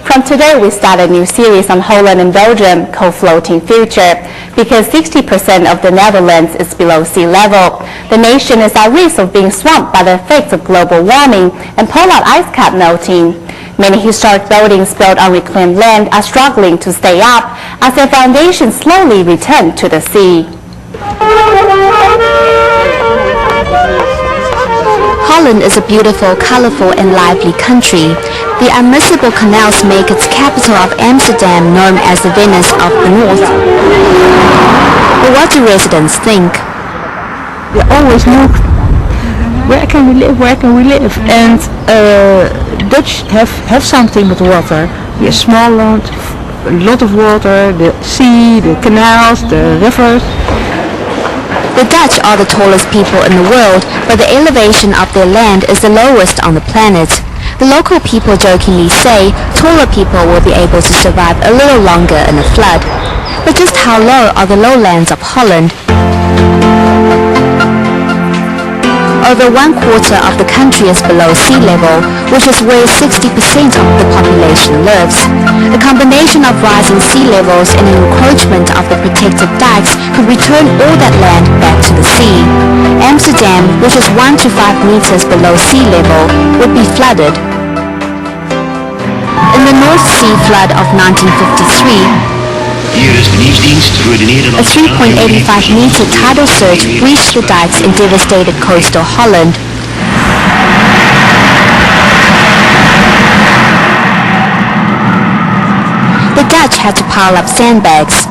From today, we start a new series on Holland and Belgium called Floating Future. Because 60% of the Netherlands is below sea level, the nation is at risk of being swamped by the effects of global warming and polar ice cap melting. Many historic buildings built on reclaimed land are struggling to stay up as their foundations slowly return to the sea. Holland is a beautiful, colorful and lively country. The unmissable canals make its capital of Amsterdam known as the Venice of the North. But what do residents think? They always look, where can we live? And Dutch have something with water. We have small land, a lot of water, the sea, the canals, the rivers. The Dutch are the tallest people in the world, but the elevation of their land is the lowest on the planet. The local people jokingly say taller people will be able to survive a little longer in a flood. But just how low are the lowlands of Holland? Over 1/4 of the country is below sea level, which is where 60% of the population lives. The combination of rising sea levels and an encroachment of the protected dikes could return all that land back to the sea. Amsterdam, which is 1 to 5 meters below sea level, would be flooded. In the North Sea flood of 1953, a 3.85-meter tidal surge breached the dikes and devastated coastal Holland. The Dutch had to pile up sandbags.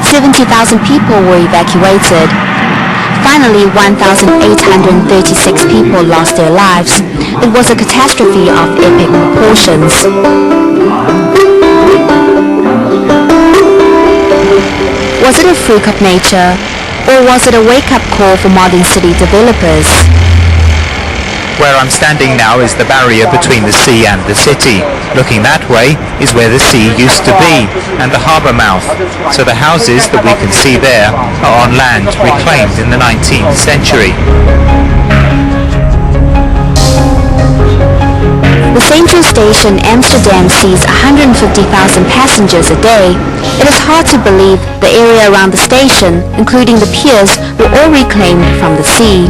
70,000 people were evacuated. Finally, 1,836 people lost their lives. It was a catastrophe of epic proportions. Was it a freak of nature, or was it a wake-up call for modern city developers? Where I'm standing now is the barrier between the sea and the city. Looking that way is where the sea used to be, and the harbour mouth. So the houses that we can see there are on land reclaimed in the 19th century. The central station, Amsterdam, sees 150,000 passengers a day. It is hard to believe the area around the station, including the piers, were all reclaimed from the sea.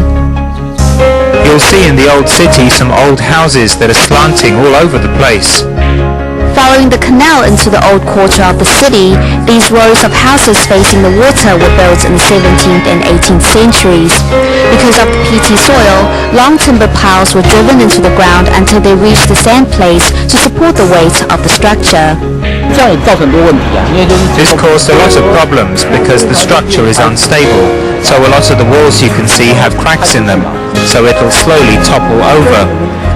You'll see in the old city some old houses that are slanting all over the place. Following the canal into the old quarter of the city, these rows of houses facing the water were built in the 17th and 18th centuries. Because of the peaty soil, long timber piles were driven into the ground until they reached the sand place to support the weight of the structure. This caused a lot of problems because the structure is unstable, so a lot of the walls you can see have cracks in them, so it'll slowly topple over.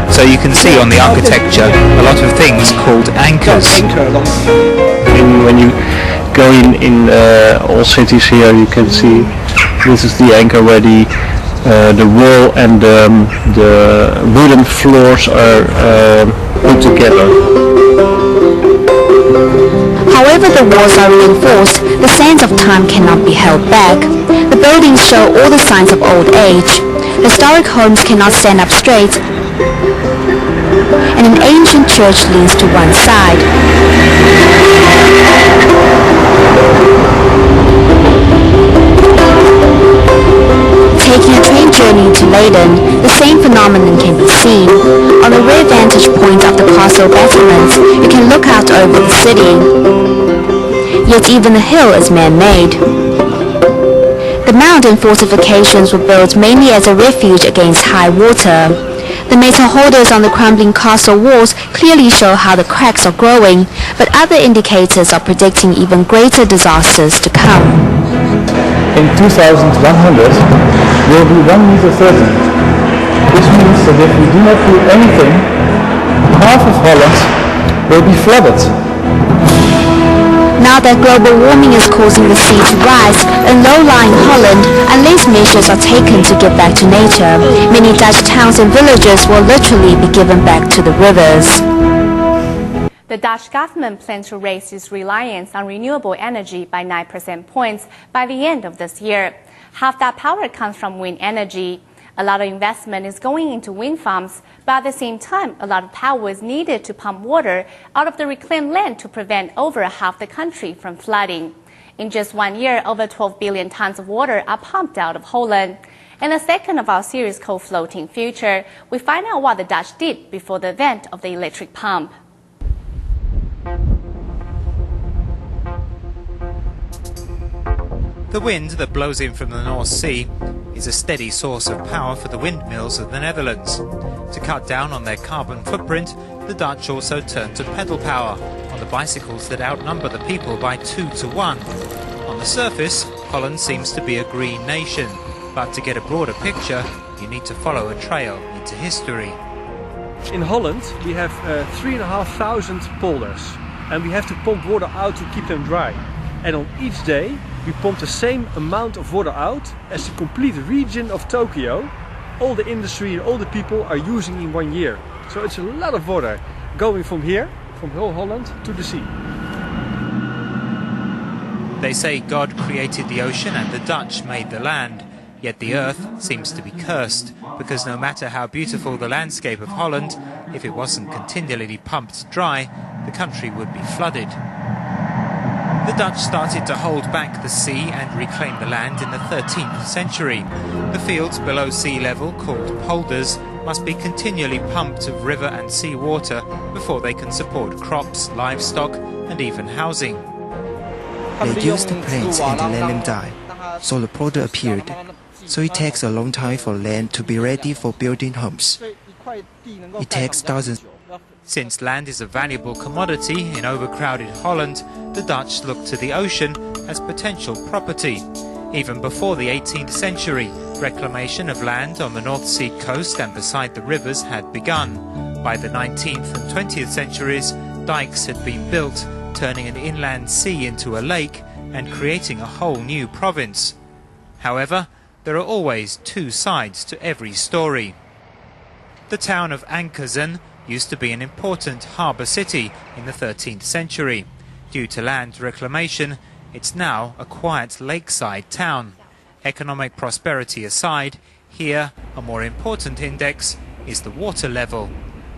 So you can see on the architecture a lot of things called anchors. When you go in all cities here, you can see this is the anchor where the wall and the wooden floors are put together. However the walls are reinforced, the sands of time cannot be held back. The buildings show all the signs of old age. Historic homes cannot stand up straight, and an ancient church leans to one side. Taking a train journey to Leiden, the same phenomenon can be seen. On a rare vantage point of the castle battlements, you can look out over the city. Yet even the hill is man-made. The mound and fortifications were built mainly as a refuge against high water. The metal holders on the crumbling castle walls clearly show how the cracks are growing, but other indicators are predicting even greater disasters to come. In 2100, will be 1.30 meters, which means that if we do not do anything, half of Holland will be flooded. Now that global warming is causing the sea to rise in low-lying Holland, unless measures are taken to get back to nature, many Dutch towns and villages will literally be given back to the rivers. The Dutch government plans to raise its reliance on renewable energy by 9% points by the end of this year. Half that power comes from wind energy. A lot of investment is going into wind farms, but at the same time, a lot of power is needed to pump water out of the reclaimed land to prevent over half the country from flooding. In just 1 year, over 12 billion tons of water are pumped out of Holland. In the second of our series called Floating Future, we find out what the Dutch did before the event of the electric pump. The wind that blows in from the North Sea is a steady source of power for the windmills of the Netherlands. To cut down on their carbon footprint, the Dutch also turned to pedal power on the bicycles that outnumber the people by 2 to 1. On the surface, Holland seems to be a green nation, but to get a broader picture, you need to follow a trail into history. In Holland we have 3,500 polders, and we have to pump water out to keep them dry. And on each day we pump the same amount of water out as the complete region of Tokyo, all the industry and all the people are using in 1 year. So it's a lot of water going from here, from whole Holland, to the sea. They say God created the ocean and the Dutch made the land. Yet the earth seems to be cursed, because no matter how beautiful the landscape of Holland, if it wasn't continually pumped dry, the country would be flooded. The Dutch started to hold back the sea and reclaim the land in the 13th century. The fields below sea level, called polders, must be continually pumped of river and sea water before they can support crops, livestock and even housing. They used planes and let them die, so the polder appeared. So it takes a long time for land to be ready for building homes. It takes thousands. Since land is a valuable commodity in overcrowded Holland, the Dutch looked to the ocean as potential property. Even before the 18th century, reclamation of land on the North Sea coast and beside the rivers had begun. By the 19th and 20th centuries, dikes had been built, turning an inland sea into a lake and creating a whole new province. However, there are always two sides to every story. The town of Enkhuizen used to be an important harbour city in the 13th century. Due to land reclamation, it's now a quiet lakeside town. Economic prosperity aside, here a more important index is the water level.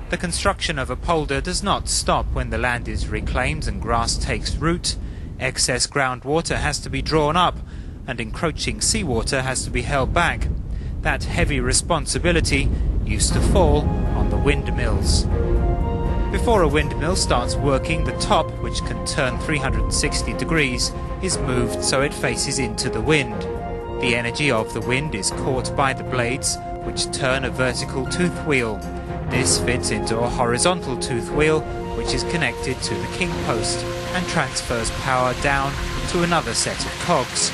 The construction of a polder does not stop when the land is reclaimed and grass takes root. Excess groundwater has to be drawn up, and encroaching seawater has to be held back. That heavy responsibility used to fall on the windmills. Before a windmill starts working, the top, which can turn 360 degrees, is moved so it faces into the wind. The energy of the wind is caught by the blades, which turn a vertical tooth wheel. This fits into a horizontal tooth wheel, which is connected to the king post and transfers power down to another set of cogs.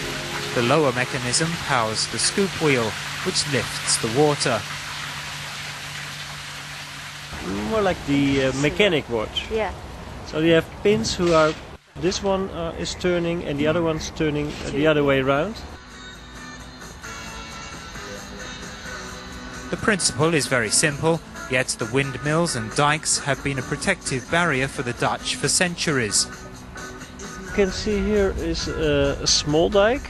The lower mechanism powers the scoop wheel, which lifts the water. More like the mechanic watch. Yeah. So you have pins who are, this one is turning and the other one's turning the other way around. The principle is very simple, yet the windmills and dikes have been a protective barrier for the Dutch for centuries. You can see here is a small dike,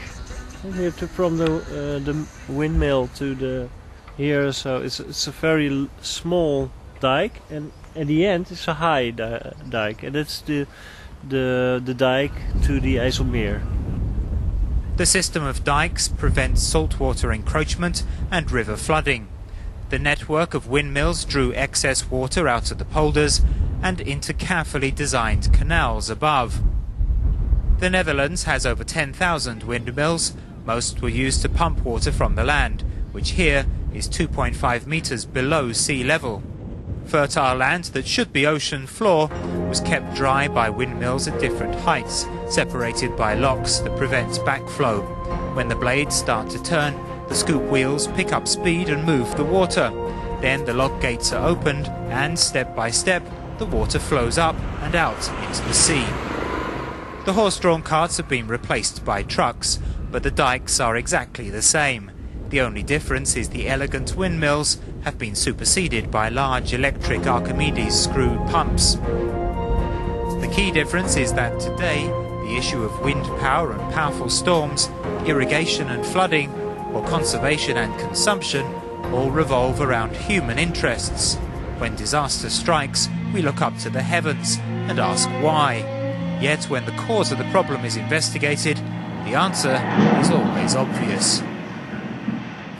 here from the windmill to the here, so it's a very small dike, and at the end it's a high dike, and that's the dike to the IJsselmeer. The system of dikes prevents saltwater encroachment and river flooding. The network of windmills drew excess water out of the polders and into carefully designed canals above. The Netherlands has over 10,000 windmills. Most were used to pump water from the land, which here is 2.5 meters below sea level. Fertile land that should be ocean floor was kept dry by windmills at different heights, separated by locks that prevent backflow. When the blades start to turn, the scoop wheels pick up speed and move the water. Then the lock gates are opened and, step by step, the water flows up and out into the sea. The horse-drawn carts have been replaced by trucks, but the dikes are exactly the same. The only difference is the elegant windmills have been superseded by large electric Archimedes screw pumps. The key difference is that today the issue of wind power and powerful storms, irrigation and flooding, or conservation and consumption all revolve around human interests. When disaster strikes, we look up to the heavens and ask why. Yet when the cause of the problem is investigated, the answer is always obvious.